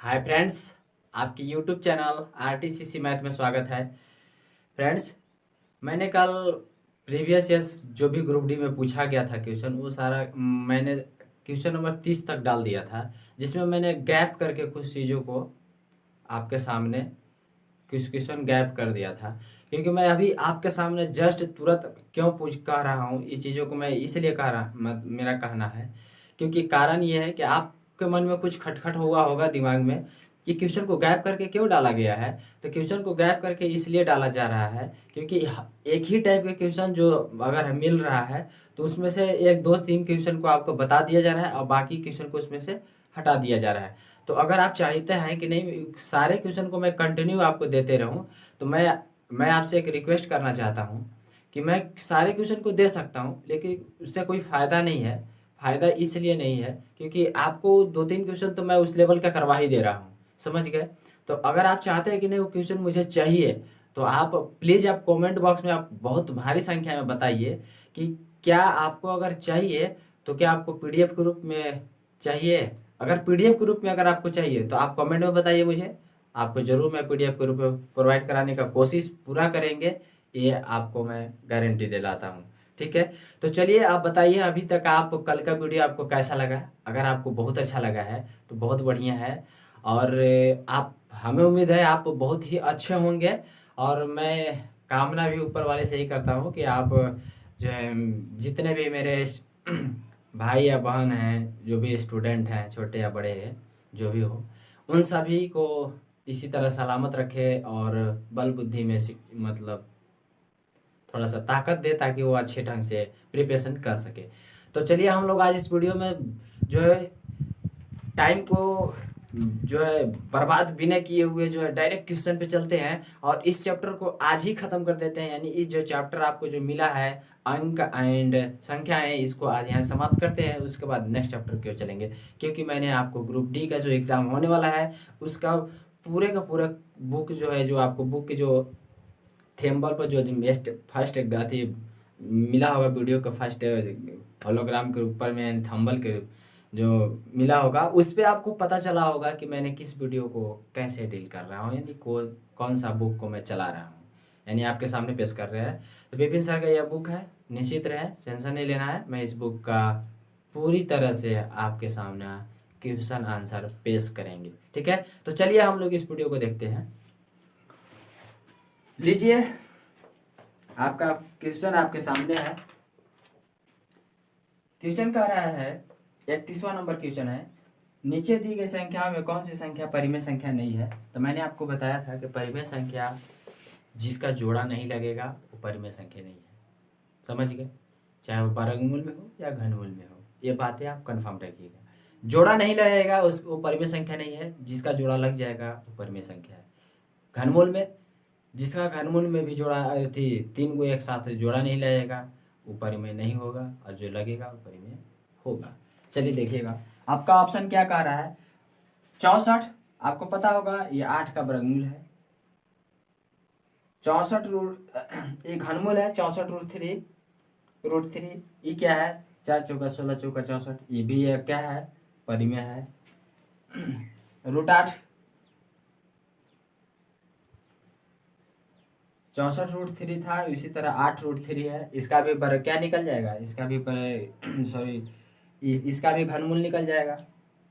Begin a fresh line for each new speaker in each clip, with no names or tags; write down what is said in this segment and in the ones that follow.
Hi friends, आपके YouTube channel आरटीसीसी math में स्वागत है। फ्रेंड्स, मैंने कल प्रीवियस ईयर्स जो भी ग्रुप डी में पूछा गया था क्वेश्चन, वो सारा मैंने क्वेश्चन नंबर 30 तक डाल दिया था, जिसमें मैंने गैप करके कुछ चीज़ों को आपके सामने कुछ क्वेश्चन गैप कर दिया था। क्योंकि मैं अभी आपके सामने जस्ट तुरंत क्यों पूछ कह रहा हूँ, ये चीज़ों को मैं इसलिए कह रहा मेरा कहना है क्योंकि कारण ये है कि आपके मन में कुछ खटखट हुआ होगा दिमाग में कि क्वेश्चन को गैप करके क्यों डाला गया है। तो क्वेश्चन को गैप करके इसलिए डाला जा रहा है क्योंकि एक ही टाइप के क्वेश्चन जो अगर मिल रहा है तो उसमें से एक दो तीन क्वेश्चन को आपको बता दिया जा रहा है और बाकी क्वेश्चन को उसमें से हटा दिया जा रहा है। तो अगर आप चाहते हैं कि नहीं सारे क्वेश्चन को मैं कंटिन्यू आपको देते रहूं, तो मैं आपसे एक रिक्वेस्ट करना चाहता हूं कि मैं सारे क्वेश्चन को दे सकता हूं, लेकिन उससे कोई फ़ायदा नहीं है। फ़ायदा इसलिए नहीं है क्योंकि आपको दो तीन क्वेश्चन तो मैं उस लेवल का करवा ही दे रहा हूँ, समझ गए। तो अगर आप चाहते हैं कि नहीं वो क्वेश्चन मुझे चाहिए, तो आप प्लीज़ आप कमेंट बॉक्स में आप बहुत भारी संख्या में बताइए कि क्या आपको अगर चाहिए तो क्या आपको पीडीएफ के रूप में चाहिए। अगर पीडीएफ के रूप में अगर आपको चाहिए तो आप कमेंट में बताइए मुझे, आपको ज़रूर मैं पीडीएफ के रूप में प्रोवाइड कराने का कोशिश पूरा करेंगे, ये आपको मैं गारंटी दिलाता हूँ। ठीक है, तो चलिए आप बताइए अभी तक आप कल का वीडियो आपको कैसा लगा। अगर आपको बहुत अच्छा लगा है तो बहुत बढ़िया है, और आप हमें उम्मीद है आप बहुत ही अच्छे होंगे। और मैं कामना भी ऊपर वाले से ही करता हूँ कि आप जो है जितने भी मेरे भाई या बहन हैं, जो भी स्टूडेंट हैं, छोटे या बड़े हैं, जो भी हो, उन सभी को इसी तरह सलामत रखे और बल बुद्धि में मतलब थोड़ा सा ताकत दे ताकि वो अच्छे ढंग से प्रिपरेशन कर सके। तो चलिए हम लोग आज इस वीडियो में जो है टाइम को जो है बर्बाद बिना किए हुए जो है डायरेक्ट क्वेश्चन पे चलते हैं और इस चैप्टर को आज ही खत्म कर देते हैं। यानी इस जो चैप्टर आपको जो मिला है अंक एंड संख्याएं, इसको आज यहाँ समाप्त करते हैं। उसके बाद नेक्स्ट चैप्टर क्यों चलेंगे, क्योंकि मैंने आपको ग्रुप डी का जो एग्ज़ाम होने वाला है उसका पूरे का पूरा बुक जो है, जो आपको बुक की जो थेम्बल पर जो बेस्ट फर्स्ट थी मिला होगा, वीडियो का फर्स्ट होलोग्राम के ऊपर में थंबल के जो मिला होगा, उस पर आपको पता चला होगा कि मैंने किस वीडियो को कैसे डील कर रहा हूँ, यानी कौन सा बुक को मैं चला रहा हूँ, यानी आपके सामने पेश कर रहे हैं। तो विपिन सर का यह बुक है, निश्चित रहे, टेंशन नहीं लेना है। मैं इस बुक का पूरी तरह से आपके सामने क्वेश्चन आंसर पेश करेंगे। ठीक है, तो चलिए हम लोग इस वीडियो को देखते हैं। लीजिए, आपका क्वेश्चन आपके सामने है। क्वेश्चन कह रहा है 31वां नंबर क्वेश्चन है, नीचे दी गई संख्या में कौन सी संख्या परिमेय संख्या नहीं है। तो मैंने आपको बताया था कि परिमेय संख्या जिसका जोड़ा नहीं लगेगा वो परिमेय संख्या नहीं है, समझ गए, चाहे वो वर्गमूल में हो या घनमूल में हो, ये बातें आप कंफर्म रखिएगा। जोड़ा नहीं लगेगा उस वो परिमेय संख्या नहीं है, जिसका जोड़ा लग जाएगा वो परिमेय संख्या है। घनमूल में जिसका घनमूल में भी जोड़ा थी तीन को एक साथ जोड़ा नहीं लगेगा वो परिमेय नहीं होगा, और जो लगेगा वो परिमेय होगा। चलिए देखिएगा आपका ऑप्शन क्या कह रहा है। 64 आपको पता होगा ये 8 का वर्गमूल है। 64 रूट ये घनमूल है, 64 रूट थ्री ये क्या है, 4 चौका 16 चौका 64, ये भी क्या है, परिमेय है। रूट 8 64 रूट 3 था, इसी तरह 8 रूट 3 है, इसका भी क्या निकल जाएगा, इसका भी सॉरी इसका भी घनमूल निकल जाएगा।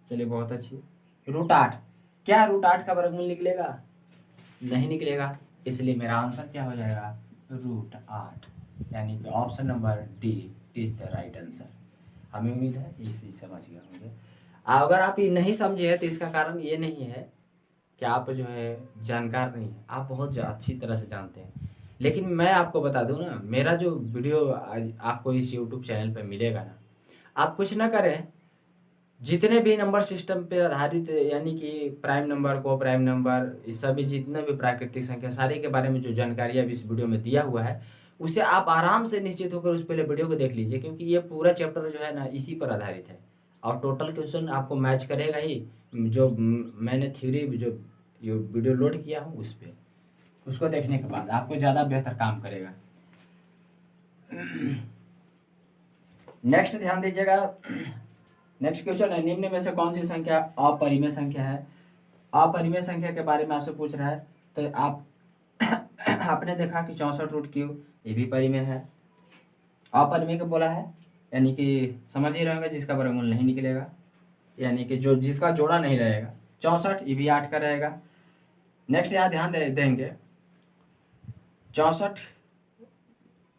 चलिए बहुत अच्छी। रूट 8 क्या रूट 8 का वर्गमूल निकलेगा, नहीं निकलेगा, इसलिए मेरा आंसर क्या हो जाएगा, रूट 8, यानी कि option number D is the right answer. हमें उम्मीद है इसी समझ गए होंगे। अगर आप ये नहीं समझे हैं तो इसका कारण ये नहीं है कि आप जो है जानकार नहीं है, आप बहुत अच्छी तरह से जानते हैं। लेकिन मैं आपको बता दूं ना, मेरा जो वीडियो आपको इस यूट्यूब चैनल पे मिलेगा ना, आप कुछ ना करें, जितने भी नंबर सिस्टम पे आधारित यानी कि प्राइम नंबर, को प्राइम नंबर, इस सभी जितने भी प्राकृतिक संख्या सारी के बारे में जो जानकारी अभी इस वीडियो में दिया हुआ है, उसे आप आराम से निश्चित होकर उस पहले वीडियो को देख लीजिए, क्योंकि ये पूरा चैप्टर जो है ना इसी पर आधारित है और टोटल क्वेश्चन आपको मैच करेगा ही। जो मैंने थ्योरी जो वीडियो लोड किया हूँ उस पर, उसको देखने के बाद आपको ज़्यादा बेहतर काम करेगा। नेक्स्ट ध्यान दीजिएगा, नेक्स्ट क्वेश्चन है, निम्न में से कौन सी संख्या अपरिमेय संख्या है। अपरिमेय संख्या के बारे में आपसे पूछ रहा है, तो आप आपने देखा कि 64√3 ये भी परिमेय है। अपरिमेय को बोला है यानी कि समझ ही रहेगा जिसका वर्गमूल नहीं निकलेगा, यानी कि जो जिसका जोड़ा नहीं रहेगा। 64 ये भी 8 का रहेगा। नेक्स्ट यहाँ ध्यान देंगे 64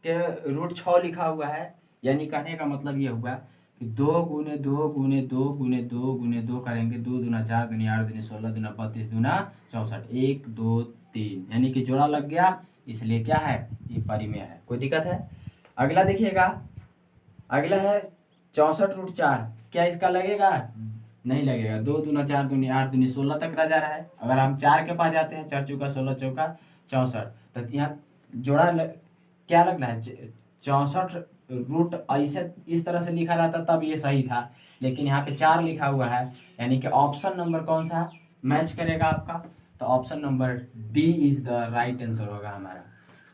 के √6 लिखा हुआ है, यानी कहने का मतलब ये हुआ कि 2 गुने 2 गुने 2 गुने 2 गुने 2 करेंगे, 2 दूना 4 दूनी 8 दूनी 16 दूना 32 दूना 64, 1 2 3, यानी कि जोड़ा लग गया, इसलिए क्या है ये परिमेय है। कोई दिक्कत है? अगला देखिएगा, अगला है 64√4, क्या इसका लगेगा? नहीं लगेगा। 2 दूना 4 दूनी 8 दूनी 16 तक रह जा रहा है। अगर हम 4 के पास जाते हैं, 4 चौका 16 चौका 64, तो यहाँ जोड़ा क्या लग रहा है? 64 रूट ऐसे इस तरह से लिखा रहता तब ये सही था, लेकिन यहाँ पे 4 लिखा हुआ है, यानी कि ऑप्शन नंबर कौन सा मैच करेगा आपका? तो option number D is the right answer होगा हमारा।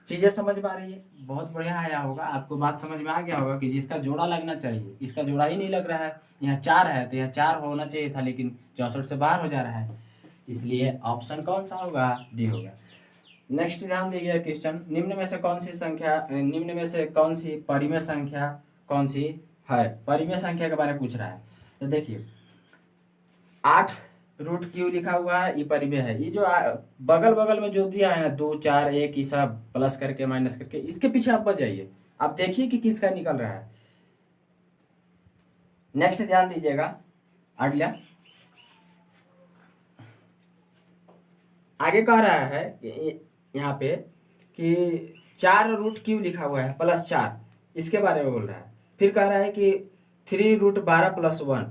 चीजें समझ में आ रही है? बहुत बढ़िया आया होगा, आपको बात समझ में आ गया होगा कि जिसका जोड़ा लगना चाहिए, इसका जोड़ा ही नहीं लग रहा है। यहाँ 4 है तो यहाँ 4 होना चाहिए था, लेकिन 64 से बाहर हो जा रहा है, इसलिए ऑप्शन कौन सा होगा? डी होगा। नेक्स्ट ध्यान दीजिए क्वेश्चन, निम्न में से कौन सी परिमेय संख्या कौन सी है? परिमेय संख्या के बारे में पूछ रहा है। तो देखिए 8√q लिखा हुआ है, ये परिमेय है। ये जो बगल बगल में जो दिया है 2 4 1 ये सब प्लस करके माइनस करके, इसके पीछे आप बच जाइए, आप देखिए कि किसका निकल रहा है। नेक्स्ट ध्यान दीजिएगा, अगला आगे कह रहा है यहाँ पे कि 4√q लिखा हुआ है +4, इसके बारे में बोल रहा है। फिर कह रहा है कि 3√12 + 1,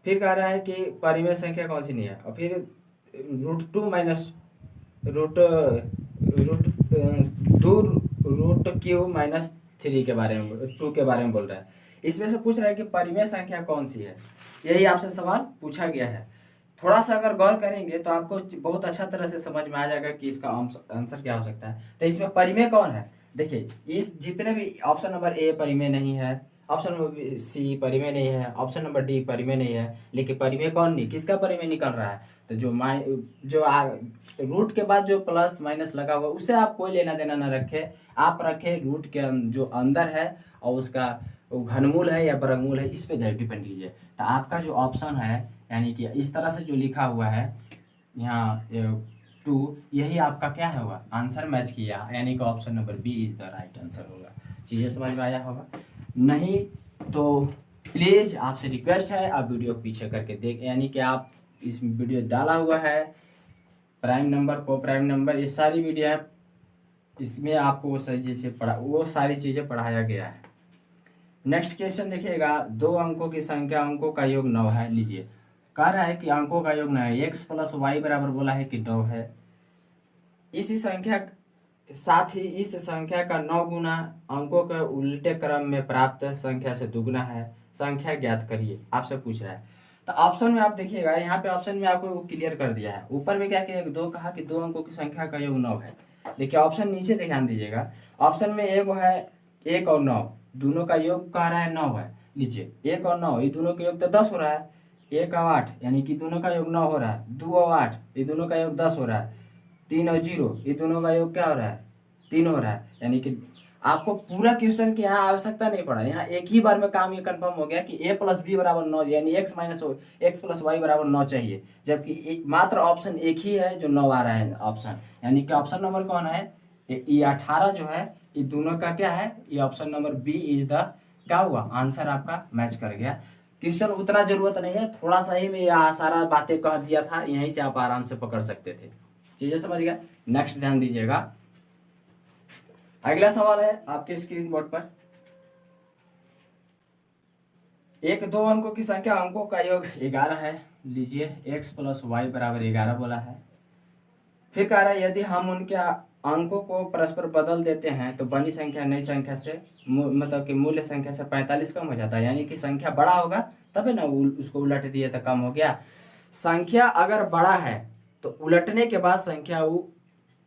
फिर कह रहा है कि परिमेय संख्या कौन सी नहीं है, और फिर √2 माइनस -2√q-3 के बारे में 2 के बारे में बोल रहा है। इसमें से पूछ रहा है कि परिमेय संख्या कौन सी है, यही आपसे सवाल पूछा गया है। थोड़ा सा अगर गौर करेंगे तो आपको बहुत अच्छा तरह से समझ में आ जाएगा कि इसका आंसर क्या हो सकता है। तो इसमें परिमेय कौन है? देखिए इस जितने भी ऑप्शन नंबर ए परिमेय नहीं है, ऑप्शन नंबर सी परिमेय नहीं है, ऑप्शन नंबर डी परिमेय नहीं है, लेकिन परिमेय कौन नहीं, किसका परिमेय निकल रहा है? तो रूट के बाद जो प्लस माइनस लगा हुआ उससे आप कोई लेना देना ना रखे, आप रखे रूट के जो अंदर है और उसका घनमूल है या वर्गमूल है, इस पे डिपेंड कीजिए। तो आपका जो ऑप्शन है यानी कि इस तरह से जो लिखा हुआ है यहाँ 2, यही आपका क्या होगा? आंसर मैच किया, यानी कि option number B is the right answer होगा। चीजें समझ में आया होगा? नहीं तो प्लीज आपसे रिक्वेस्ट है आप वीडियो पीछे करके देख, यानी कि आप इस वीडियो डाला हुआ है प्राइम नंबर को प्राइम नंबर, ये सारी वीडियो है, इसमें आपको वो सारी चीजें पढ़ाया गया है। नेक्स्ट क्वेश्चन देखिएगा, 2 अंकों की संख्या, अंकों का योग 9 है। लीजिए कह रहा है कि अंकों का योग 9 है, x + y बराबर बोला है कि 9 है। इसी संख्या साथ ही इस संख्या का 9 गुना अंकों के उल्टे क्रम में प्राप्त संख्या से दुगुना है, संख्या ज्ञात करिए, आपसे पूछ रहा है। तो ऑप्शन में आप देखिएगा, यहाँ पे ऑप्शन में आपको क्लियर कर दिया है। ऊपर में क्या किया, 2 कहा कि 2 अंकों की संख्या का योग 9 है। देखिए ऑप्शन नीचे ध्यान दीजिएगा, ऑप्शन में एक है 1 और 9, दोनों का योग कह रहा है 9 है। लीजिए 1 और 9 ये दोनों का योग तो 10 हो रहा है, 1 और 8 यानी कि दोनों का योग 9 हो रहा है, 2 और 8 ये दोनों का योग 10 हो रहा है, 3 और 0 ये दोनों का योग क्या हो रहा है? 3 हो रहा है। यानी कि आपको पूरा क्वेश्चन की यहाँ आवश्यकता नहीं पड़ा, यहाँ एक ही बार में काम ये कंफर्म हो गया कि a + b = 9, यानी x + y = 9 चाहिए, जबकि मात्र ऑप्शन एक ही है जो 9 आ रहा है ऑप्शन, यानी कि ऑप्शन नंबर कौन है? ये 18 जो है ये दोनों का क्या है? ये option number B is the क्या हुआ? आंसर आपका मैच कर गया। क्वेश्चन उतना जरूरत नहीं है, थोड़ा सा ही मैं सारा बातें कह दिया था, यहीं से आप आराम से पकड़ सकते थे। चीजें समझ गया? नेक्स्ट ध्यान दीजिएगा, अगला सवाल है आपके स्क्रीन बोर्ड पर, 1 2 अंकों की संख्या, अंकों का योग 11 है। लीजिए x + y = 11 बोला है। फिर कह रहा है यदि हम उनके अंकों को परस्पर बदल देते हैं तो बनी संख्या नई संख्या से मतलब कि मूल्य संख्या से 45 कम हो जाता है, यानी कि संख्या बड़ा होगा तब है ना, उसको उलट दिए तो कम हो गया। संख्या अगर बड़ा है तो उलटने के बाद संख्या वो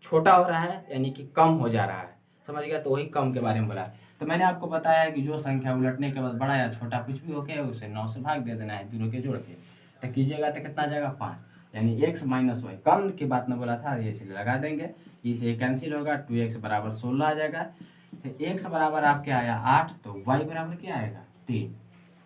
छोटा हो रहा है, यानी कि कम हो जा रहा है, समझ गया? तो वही कम के बारे में बोला है। तो मैंने आपको बताया है कि जो संख्या उलटने के बाद बड़ा या छोटा कुछ भी हो गया उसे 9 से भाग दे देना है, दोनों के जोड़ के, तो कीजिएगा तो कितना आ जाएगा? 5। यानी x माइनस वाई, कम की बात में बोला था, ये इसलिए लगा देंगे, इसे कैंसिल होगा, 2x बराबर 16 आ जाएगा। तो x बराबर आपके आया 8, तो y बराबर क्या आएगा 3।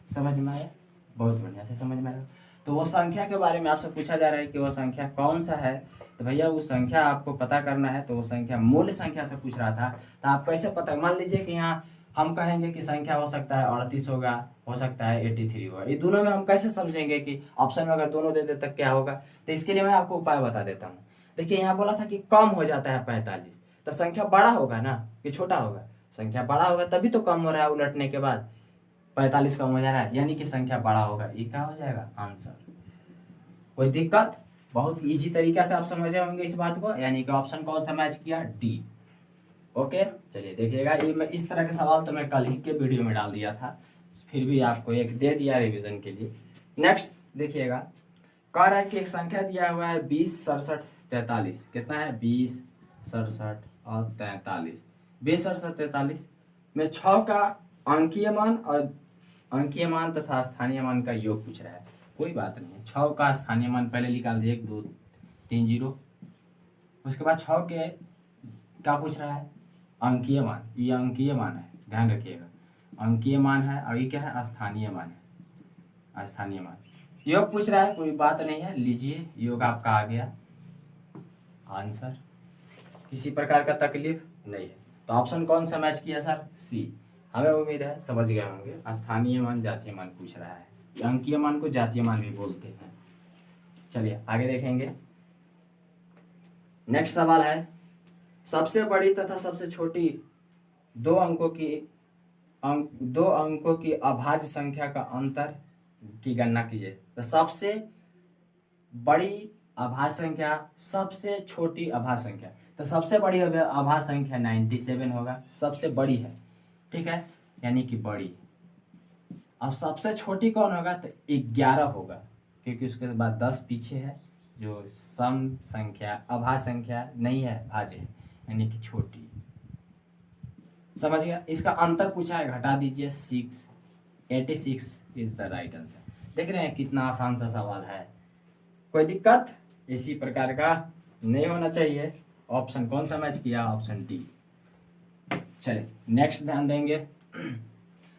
समझ में आया? बहुत बढ़िया से समझ में आया। तो वो संख्या के बारे में आपसे पूछा जा रहा है कि वो संख्या कौन सा है, तो भैया वो संख्या आपको पता करना है। तो वो संख्या मूल संख्या से पूछ रहा था, तो आप कैसे पता, मान लीजिए कि यहाँ हम कहेंगे कि संख्या हो सकता है 38 होगा, हो सकता है 83 होगा, ये दोनों में हम कैसे समझेंगे कि ऑप्शन में अगर दोनों दे दे तक क्या होगा। तो इसके लिए मैं आपको उपाय बता देता हूँ। देखिए यहाँ बोला था कि कम हो जाता है 45, तो संख्या बड़ा होगा ना कि छोटा होगा, संख्या बड़ा होगा तभी तो कम हो रहा है, उलटने के बाद 45 कम हो जा रहा है, यानी कि संख्या बड़ा होगा, ये क्या हो जाएगा आंसर। कोई दिक्कत? बहुत इजी तरीका से आप समझे होंगे इस बात को, यानी कि ऑप्शन कौन सा मैच किया, डी। ओके, चलिए देखिएगा, ये मैं इस तरह के सवाल तो मैं कल ही के वीडियो में डाल दिया था, फिर भी आपको एक दे दिया रिवीजन के लिए। नेक्स्ट देखिएगा, कह रहा है कि एक संख्या दिया हुआ है 20 67 43, कितना है 20 67 और 43, 20 67 43 में 6 का अंकीय मान और अंकीय मान तथा स्थानीय मान का योग पूछ रहा है। कोई बात नहीं है, 6 का स्थानीय मान पहले निकाल दिए, 1 2 3 0, उसके बाद 6 के क्या पूछ रहा है, अंकीय मान, ये अंकीय मान है, ध्यान रखिएगा, अंकीय मान है, और ये क्या है, स्थानीय मान है, स्थानीय मान। योग पूछ रहा है, कोई बात नहीं है, लीजिए योग आपका आ गया आंसर, किसी प्रकार का तकलीफ नहीं है। तो ऑप्शन कौन सा मैच किया सर, सी। हमें उम्मीद है समझ गए होंगे, स्थानीय मान जातीय मान पूछ रहा है, अंकीय मान को जातीय मान भी बोलते हैं। चलिए आगे देखेंगे। नेक्स्ट सवाल है, सबसे बड़ी तथा सबसे छोटी दो अंकों की अभाज्य संख्या का अंतर की गणना कीजिए। तो सबसे बड़ी अभाज्य संख्या, सबसे छोटी अभाज्य संख्या, तो सबसे बड़ी अभाज्य संख्या 97 होगा, सबसे बड़ी है, ठीक है, यानी कि बड़ी। और सबसे छोटी कौन होगा, तो 11 होगा, क्योंकि उसके बाद 10 पीछे है, जो सम संख्या अभाज्य संख्या नहीं है, भाज्य है, यानी कि छोटी। समझ गया? इसका अंतर पूछा है, घटा दीजिए 6, 86 इज द राइट आंसर। देख रहे हैं कितना आसान सा सवाल है, कोई दिक्कत इसी प्रकार का नहीं होना चाहिए। ऑप्शन कौन सा मैच किया, ऑप्शन डी। चलिए नेक्स्ट ध्यान देंगे।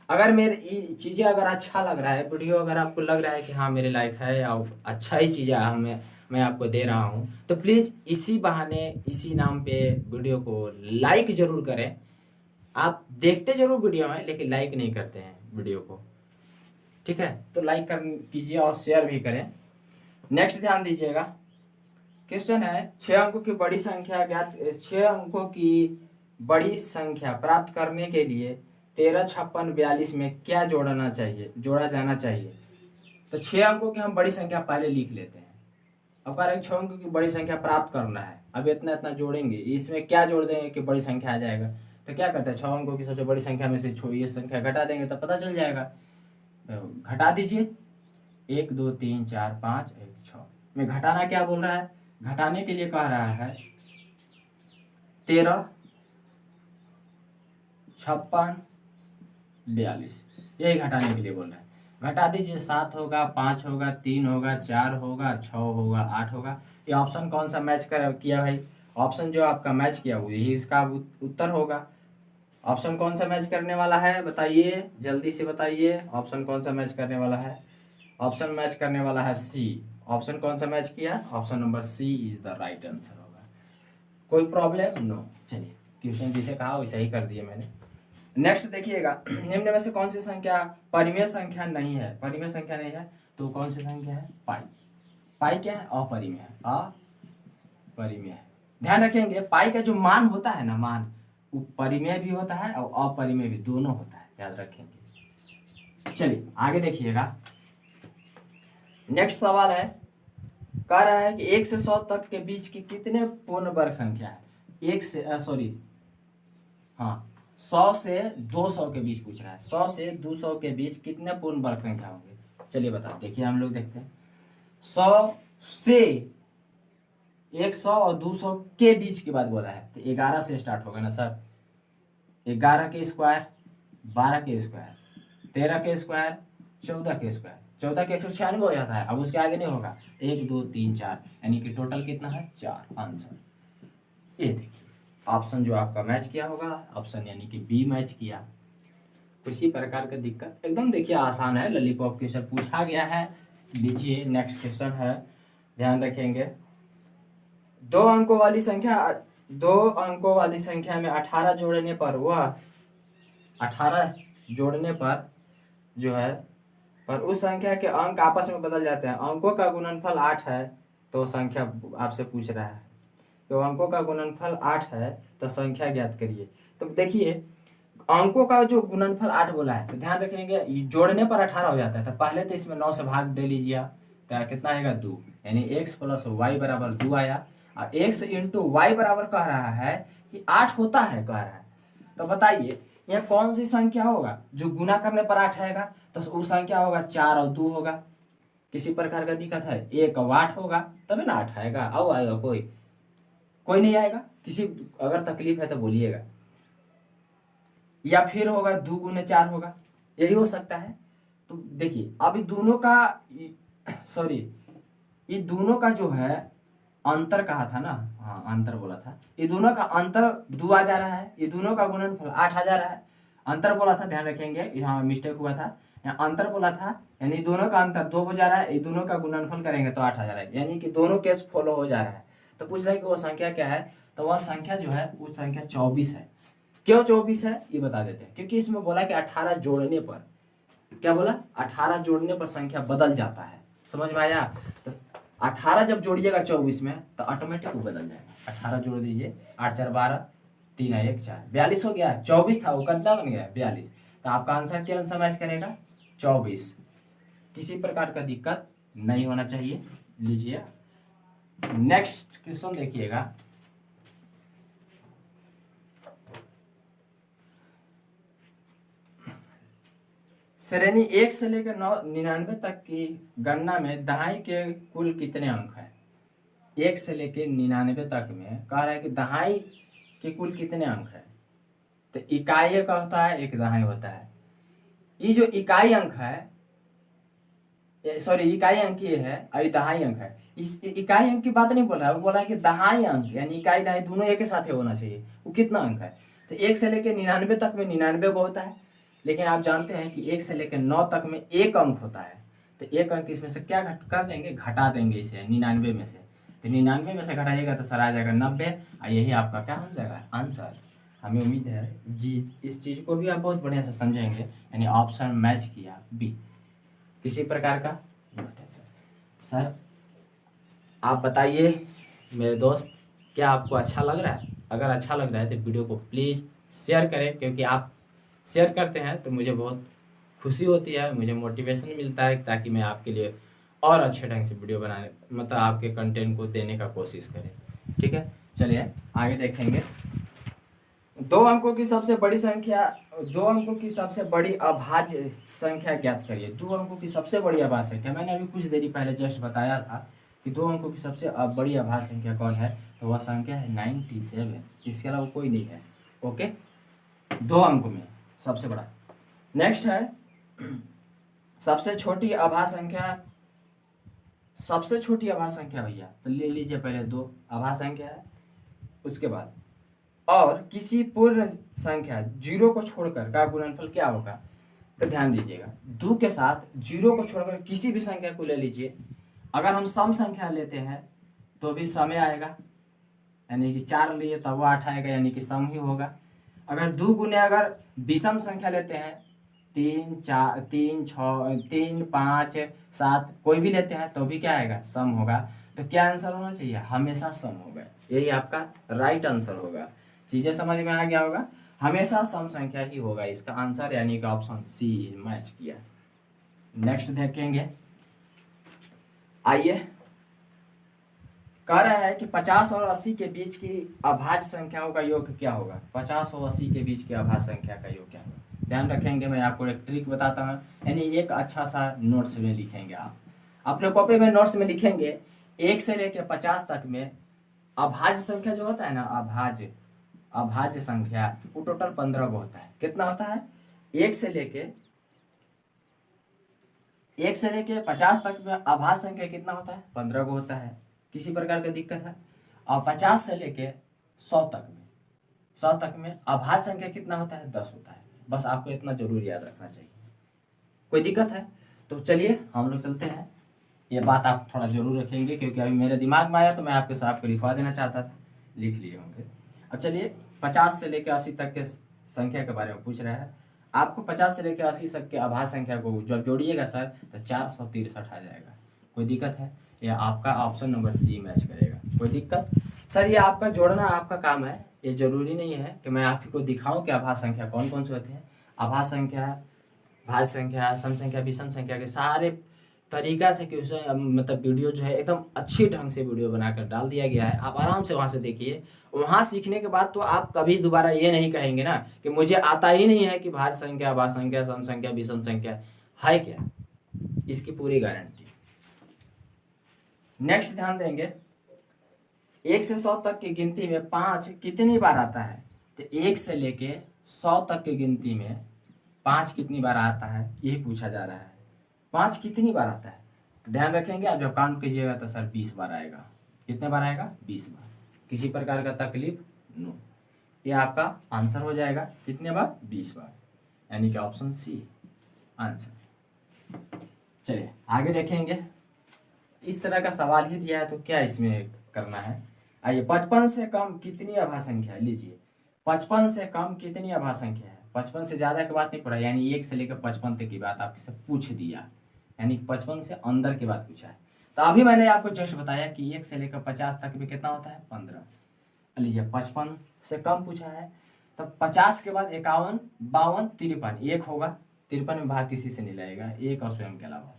अगर मेरी चीज़ें अगर अच्छा लग रहा है, वीडियो अगर आपको लग रहा है कि हाँ मेरे लाइक है और अच्छा ही चीज़ें हमें मैं आपको दे रहा हूँ, तो प्लीज़ इसी बहाने इसी नाम पे वीडियो को लाइक जरूर करें। आप देखते जरूर वीडियो में, लेकिन लाइक नहीं करते हैं वीडियो को, ठीक है, तो लाइक कर कीजिए और शेयर भी करें। नेक्स्ट ध्यान दीजिएगा, क्वेश्चन है 6 अंकों की बड़ी संख्या ज्ञात, 6 अंकों की बड़ी संख्या प्राप्त करने के लिए 13 56 42 में क्या जोड़ा जाना चाहिए। तो 6 अंकों की हम बड़ी संख्या पहले लिख लेते हैं। अब कह रहे हैं 6 अंकों की बड़ी संख्या प्राप्त करना है, अब इतना इतना जोड़ेंगे, इसमें क्या जोड़ देंगे कि बड़ी संख्या आ जाएगा। तो क्या करते हैं, 6 अंकों की सबसे बड़ी संख्या में से ये संख्या घटा देंगे तो पता चल जाएगा। घटा दीजिए, 1 2 3 4 5 1 6 में घटाना क्या बोल रहा है, घटाने के लिए कह रहा है 13 56 42, यही घटाने के लिए बोल रहा है। घटा दीजिए, 7 होगा, 5 होगा, 3 होगा, 4 होगा, 6 होगा, 8 होगा। ये ऑप्शन कौन सा मैच किया भाई, ऑप्शन जो आपका मैच किया हुआ यही इसका उत्तर होगा। ऑप्शन कौन सा मैच करने वाला है बताइए, जल्दी से बताइए, ऑप्शन कौन सा मैच करने वाला है। ऑप्शन मैच करने वाला है सी। ऑप्शन कौन सा मैच किया, option number C is the right answer होगा। कोई प्रॉब्लम नो। चलिए क्वेश्चन जैसे कहा वैसे ही कर दिए मैंने। नेक्स्ट देखिएगा, निम्न में से कौन सी संख्या परिमेय संख्या नहीं है, परिमेय संख्या नहीं है, तो कौन सी संख्या है, पाई। पाई क्या है, अपरिमेय है, अपरिमेय है। ध्यान रखेंगे पाई का जो मान होता है ना, मान वो परिमेय भी होता है और अपरिमेय भी, दोनों होता है, याद रखेंगे। चलिए आगे देखिएगा, नेक्स्ट सवाल है, कह रहा है कि 1 से 100 तक के बीच की कितने पूर्ण वर्ग संख्या है। 1 से 100 से 200 के बीच पूछ रहा है, 100 से 200 के बीच कितने पूर्ण वर्ग संख्या होंगे। चलिए बता, देखिए हम लोग देखते हैं, 100 से 100 और 200 के बीच की बात बोला है, तो 11 से स्टार्ट होगा ना सर। 11 के स्क्वायर, 12 के स्क्वायर, 13 के स्क्वायर, 14 के स्क्वायर, 14 के 196 हो जाता है, अब उसके आगे नहीं होगा। 1 2 3 4 यानी कि टोटल कितना है 4 आंसर। ये देखिए ऑप्शन जो आपका मैच किया होगा, ऑप्शन यानी कि बी मैच किया। किसी प्रकार का दिक्कत एकदम देखिए आसान है, लॉलीपॉप क्वेश्चन पूछा गया है। लीजिए नेक्स्ट क्वेश्चन है, ध्यान रखेंगे। दो अंकों वाली संख्या में 18 जोड़ने पर वह 18 जोड़ने पर जो है पर उस संख्या के अंक आपस में बदल जाते हैं। अंकों का गुणनफल 8 है तो संख्या आपसे पूछ रहा है, तो अंकों का गुणनफल 8 है तो संख्या ज्ञात करिए। तो देखिए अंकों का जो गुणनफल 8 बोला है तो ध्यान रखेंगे जोड़ने पर 18 हो जाता है, तो पहले तो इसमें 9 से भाग दे लीजिए, तो कितना आएगा 2, यानी x + y बराबर 2 आया। और x × y बराबर कह रहा है कि 8 होता है कह रहा है। तो बताइए यह कौन सी संख्या होगा जो गुना करने पर 8 आएगा, तो वो संख्या होगा 4 और 2 होगा। किसी प्रकार का दिक्कत है, 1 और 8 होगा तभी ना 8 आएगा। अब आएगा कोई नहीं आएगा, किसी अगर तकलीफ है तो बोलिएगा। या फिर होगा 2 × 4 होगा, यही हो सकता है। तो देखिए अभी दोनों का ये दोनों का जो है अंतर कहा था ना, हाँ अंतर बोला था, ये दोनों का अंतर 2 आ जा रहा है, ये दोनों का गुणनफल 8 आ जा रहा है। अंतर बोला था, ध्यान रखेंगे यहाँ मिस्टेक हुआ था, यहाँ अंतर बोला था यानी दोनों का अंतर 2 हो जा रहा है, ये दोनों का गुणनफल करेंगे तो 8 आ जा रहा है, यानी कि दोनों केस फॉलो हो जा रहा है। तो पूछ रहा है कि वो संख्या क्या है, तो वह संख्या जो है वो संख्या 24 है। क्यों 24 है ये बता देते हैं, क्योंकि इसमें बोला कि 18 जोड़ने पर, क्या बोला 18 जोड़ने पर संख्या बदल जाता है। समझ में आया? तो 18 जब जोड़िएगा 24 में तो ऑटोमेटिक वो बदल जाएगा। 18 जोड़ दीजिए, 8 4 12, 3 1 4, 42 हो गया। 24 था वो कितना बन गया 42। तो आपका आंसर क्या आंसर मैच करेगा 24। किसी प्रकार का दिक्कत नहीं होना चाहिए। लीजिए नेक्स्ट क्वेश्चन देखिएगा। श्रेणी 1 से लेकर 99 तक की गणना में दहाई के कुल कितने अंक है? 1 से लेकर 99 तक में कह रहा है कि दहाई के कुल कितने अंक है। तो इकाई का होता है, एक दहाई होता है। ये जो इकाई अंक है, इकाई अंक ये है और दहाई अंक है। इस इकाई अंक की बात नहीं बोल रहा है, वो बोला है कि दहाई अंक यानी इकाई दहाई दोनों एक साथ होना चाहिए। वो कितना अंक है? तो 1 से लेकर 99 तक में 99 को होता है, लेकिन आप जानते हैं कि 1 से लेकर 9 तक में 1 अंक होता है। तो 1 अंक इसमें से क्या कर देंगे, घटा देंगे इसे 99 में से। तो 99 में से घटाइएगा तो सर आ जाएगा 90, और यही आपका क्या हो जाएगा आंसर। हमें उम्मीद है जी इस चीज़ को भी आप बहुत बढ़िया से समझेंगे, यानी ऑप्शन मैच किया बी। किसी प्रकार का सर आप बताइए मेरे दोस्त, क्या आपको अच्छा लग रहा है? अगर अच्छा लग रहा है तो वीडियो को प्लीज़ शेयर करें, क्योंकि आप शेयर करते हैं तो मुझे बहुत खुशी होती है, मुझे मोटिवेशन मिलता है ताकि मैं आपके लिए और अच्छे ढंग से वीडियो बनाने मतलब आपके कंटेंट को देने का कोशिश करें। ठीक है, चलिए आगे देखेंगे। 2 अंकों की सबसे बड़ी अभाज्य संख्या ज्ञात करिए। 2 अंकों की सबसे बड़ी अभाज्य संख्या, मैंने अभी कुछ देरी पहले जस्ट बताया था कि 2 अंकों की सबसे बड़ी अभाज्य संख्या कौन है, तो वह संख्या है 97। इसके अलावा कोई नहीं है। ओके, 2 अंकों में सबसे बड़ा। नेक्स्ट है सबसे छोटी अभाज्य संख्या भैया, तो ले लीजिए पहले 2 अभाज्य संख्या है, उसके बाद और किसी पूर्ण संख्या 0 को छोड़कर का गुणनफल क्या होगा। तो ध्यान दीजिएगा 2 के साथ 0 को छोड़कर किसी भी संख्या को ले लीजिए। अगर हम सम संख्या लेते हैं तो भी समय आएगा, यानी कि 4 लिए तब वो 8 आएगा, यानी कि सम ही होगा। अगर 2 गुने अगर विषम संख्या लेते हैं 3 4 3 6 3 5 7 कोई भी लेते हैं तो भी क्या आएगा सम होगा। तो क्या आंसर होना चाहिए, हमेशा सम होगा। यही आपका राइट आंसर होगा। चीजें समझ में आ गया होगा, हमेशा सम संख्या ही होगा इसका आंसर, यानी कि ऑप्शन सी मैच किया। नेक्स्ट देखेंगे, आइए कह रहा है कि 50 और 80 के बीच की अभाज्य संख्याओं का योग क्या होगा। 50 और 80 के बीच की अभाज्य संख्या का योग क्या होगा, ध्यान रखेंगे। मैं आपको एक ट्रिक बताता हूँ, यानी एक अच्छा सा नोट्स में लिखेंगे। आप अपने कॉपी में नोट्स में लिखेंगे 1 से लेकर 50 तक में अभाज्य संख्या जो होता है ना, अभाज्य संख्या वो टोटल 15 को होता है। कितना होता है, 1 से लेके 1 से लेके 50 तक में अभाज्य संख्या कितना होता है? 15 को होता है। किसी प्रकार का दिक्कत है? और 50 से लेके 100 तक में अभाज्य संख्या कितना होता है? 10 होता है। बस आपको इतना जरूर याद रखना चाहिए। कोई दिक्कत है? तो चलिए हम लोग चलते हैं। ये बात आप थोड़ा जरूर रखेंगे क्योंकि अभी मेरे दिमाग में आया तो मैं आपके साथ लिखवा देना चाहता था, लिख लिए होंगे। अब चलिए 50 से लेकर 80 तक के संख्या के बारे में पूछ रहा है। आपको 50 से लेकर 80 तक के अभाज्य संख्या को जब जोड़िएगा सर तो 463 आ जाएगा। कोई दिक्कत है? या आपका ऑप्शन नंबर सी मैच करेगा। कोई दिक्कत? सर ये आपका जोड़ना आपका काम है, ये जरूरी नहीं है कि मैं आपको दिखाऊं कि अभाज्य संख्या कौन कौन से होते हैं। अभाज्य संख्या, भाज्य संख्या, सम संख्या, विषम संख्या के सारे तरीका से क्वेश्चन मतलब वीडियो जो है एकदम अच्छी ढंग से वीडियो बनाकर डाल दिया गया है। आप आराम से वहां से देखिए। वहां सीखने के बाद तो आप कभी दोबारा ये नहीं कहेंगे ना कि मुझे आता ही नहीं है कि भाज्य संख्या, भाज्य संख्या, सम संख्या, विषम संख्या है क्या। इसकी पूरी गारंटी। नेक्स्ट ध्यान देंगे, 1 से 100 तक की गिनती में 5 कितनी बार आता है? तो 1 से लेके 100 तक की गिनती में 5 कितनी बार आता है, यही पूछा जा रहा है। 5 कितनी बार आता है? तो ध्यान रखेंगे, आप जब काउंट कीजिएगा तो सर 20 बार आएगा। कितने बार आएगा? 20 बार। किसी प्रकार का तकलीफ नो। ये आपका आंसर हो जाएगा। कितने बार? 20 बार, यानी कि ऑप्शन सी आंसर। चलिए आगे देखेंगे। इस तरह का सवाल ही दिया है तो क्या इसमें करना है? आइए, 55 से कम कितनी अभाज्य संख्या है? लीजिए 55 से कम कितनी अभाज्य संख्या है? 55 से ज्यादा की बात नहीं पड़ा, यानी 1 से लेकर 55 तक की बात आपसे से पूछ दिया, यानी 55 से अंदर की बात पूछा है। तो अभी मैंने आपको जस्ट बताया कि 1 से लेकर 50 तक में कितना होता है? 15। लीजिए 55 से कम पूछा है, तब 50 के बाद 51, 52, 53 एक होगा। 53 में भाग किसी से नहीं लगेगा, एक और स्वयं के अलावा।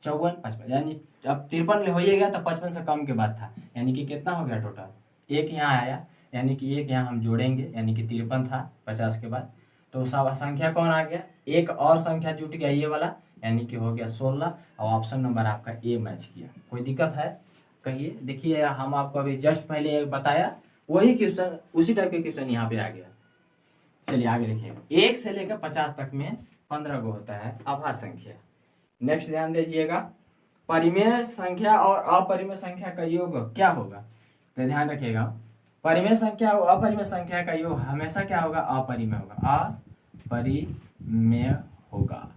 54, 55, यानी अब 53 हो ही गया तो 55 से कम के बाद था, यानी कि कितना हो गया टोटल? एक यहाँ आया, यानी कि एक यहाँ हम जोड़ेंगे, यानी कि 53 था 50 के बाद। तो सब संख्या कौन आ गया? एक और संख्या जुट गया, ये वाला, यानी कि हो गया 16। और ऑप्शन नंबर आपका ए मैच किया। कोई दिक्कत है? कहिए। देखिए हम आपको अभी जस्ट पहले बताया वही क्वेश्चन, उसी टाइप के क्वेश्चन यहाँ पे आ गया। चलिए आगे देखिए। 1 से लेकर 50 तक में 15 को होता है अभाज्य संख्या। नेक्स्ट ध्यान दीजिएगा, परिमेय संख्या और अपरिमेय संख्या का योग क्या होगा? तो ध्यान रखिएगा, परिमेय संख्या और अपरिमेय संख्या का योग हमेशा क्या होगा? अपरिमेय होगा। अपरिमेय होगा।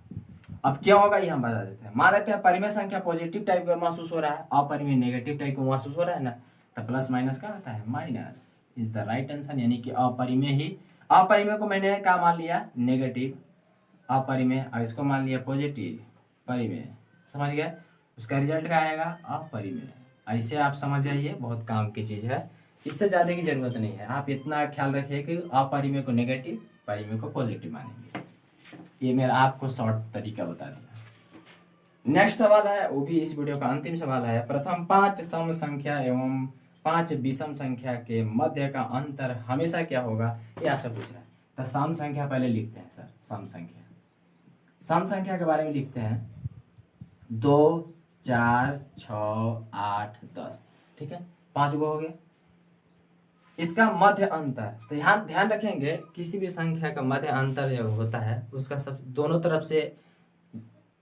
अब क्या होगा ये हम बता देते हैं। मान लेते हैं परिमेय संख्या पॉजिटिव टाइप का महसूस हो रहा है, अपरिमेय नेगेटिव टाइप का महसूस हो रहा है ना, तो प्लस माइनस क्या आता है? Minus is the right answer, यानी कि अपरिमेय ही। अपरिमेय को मैंने क्या मान लिया? नेगेटिव अपरिमेय, और इसको मान लिया पॉजिटिव परिमेय। समझ गए? उसका रिजल्ट क्या आएगा? अपरिमेय। ऐसे आप समझ जाइए, बहुत काम की चीज है, इससे ज्यादा की जरूरत नहीं है। आप इतना ख्याल रखिए कि अपरिमेय को नेगेटिव, परिमेय को पॉजिटिव मानेंगे। ये मेरा आपको शॉर्ट तरीका बता दिया। नेक्स्ट सवाल है, वो भी इस वीडियो का अंतिम सवाल है। प्रथम 5 सम संख्या एवं 5 विषम संख्या के मध्य का अंतर हमेशा क्या होगा? ये आपसे पूछ रहा है। तो सम संख्या पहले लिखते हैं सर। सम संख्या, सम संख्या के बारे में लिखते हैं 2, 4, 6, 8, 10। ठीक है, 5 गो हो गए। इसका मध्य अंतर, तो यहाँ ध्यान रखेंगे, किसी भी संख्या का मध्य अंतर जो होता है उसका सब दोनों तरफ से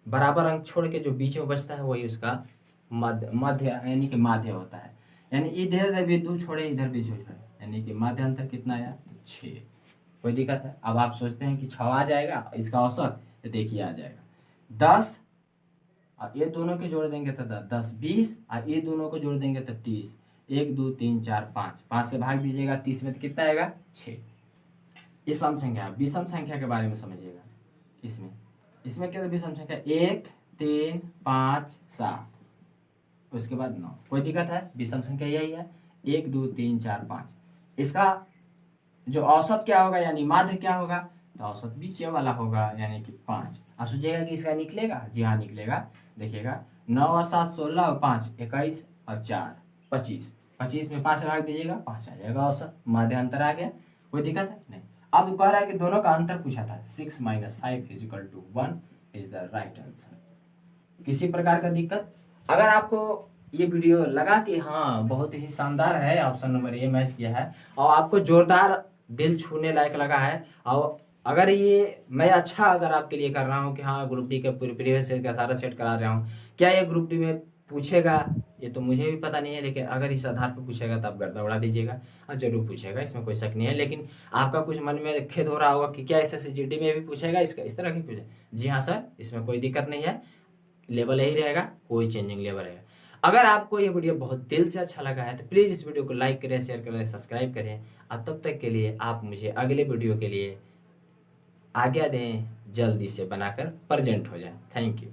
बराबर अंक छोड़ के जो बीच में बचता है वही उसका मध्य यानी कि माध्य होता है। यानी इधर भी 2 छोड़े, इधर भी 2 छोड़े, यानी कि माध्य अंतर कितना आया? 6। कोई दिक्कत है? अब आप सोचते हैं कि 6 आ जाएगा, इसका औसत तो देखिए आ जाएगा 10। अब ये दोनों के जोड़ देंगे तो 10, 20, और ये दोनों को जोड़ देंगे तो 30। 1, 2, 3, 4, 5, 5 से भाग दीजिएगा, 30 में तो कितना आएगा? 6। ये सम संख्या। विषम संख्या के बारे में समझिएगा। इसमें क्या? विषम संख्या 1, 3, 5, 7, उसके बाद 9। कोई दिक्कत है? विषम संख्या यही है, 1, 2, 3, 4, 5। इसका जो औसत क्या होगा, यानी माध्य क्या होगा? तो औसत बीच वाला होगा, यानी कि 5। आप सोचिएगा कि इसका निकलेगा? जी हाँ निकलेगा। देखिएगा 9 और 7 16 और 5 21 और 4 25। 25 में 5 भाग दीजिएगा, 5 आ जाएगा औसत। माध्य अंतर आ गया। कोई दिक्कत है? नहीं। अब कह रहा है कि दोनों का अंतर पूछा था, 6 - 5 = 1 इज द राइट आंसर। किसी प्रकार का दिक्कत? अगर आपको ये वीडियो लगा कि हाँ बहुत ही शानदार है, ऑप्शन नंबर ए मैच किया है, और आपको जोरदार दिल छूने लायक लगा है, और अगर ये मैं अच्छा अगर आपके लिए कर रहा हूँ कि हाँ ग्रुप डी का प्रीवियस ईयर का सारा सेट करा रहा हूँ, क्या ये ग्रुप डी में पूछेगा ये तो मुझे भी पता नहीं है, लेकिन अगर इस आधार पर पूछेगा तो आप गर्दा उड़ा दीजिएगा। हाँ जरूर पूछेगा, इसमें कोई शक नहीं है, लेकिन आपका कुछ मन में खेद हो रहा होगा कि क्या SSCGD में भी पूछेगा इसका, इस तरह की पूछे। जी हाँ सर, इसमें कोई दिक्कत नहीं है, लेवल यही रहेगा, कोई चेंजिंग लेवल रहेगा। अगर आपको ये वीडियो बहुत दिल से अच्छा लगा है तो प्लीज़ इस वीडियो को लाइक करें, शेयर करें, सब्सक्राइब करें। और तब तक के लिए आप मुझे अगले वीडियो के लिए आज्ञा दें, जल्दी से बनाकर प्रेजेंट हो जाए। Thank you.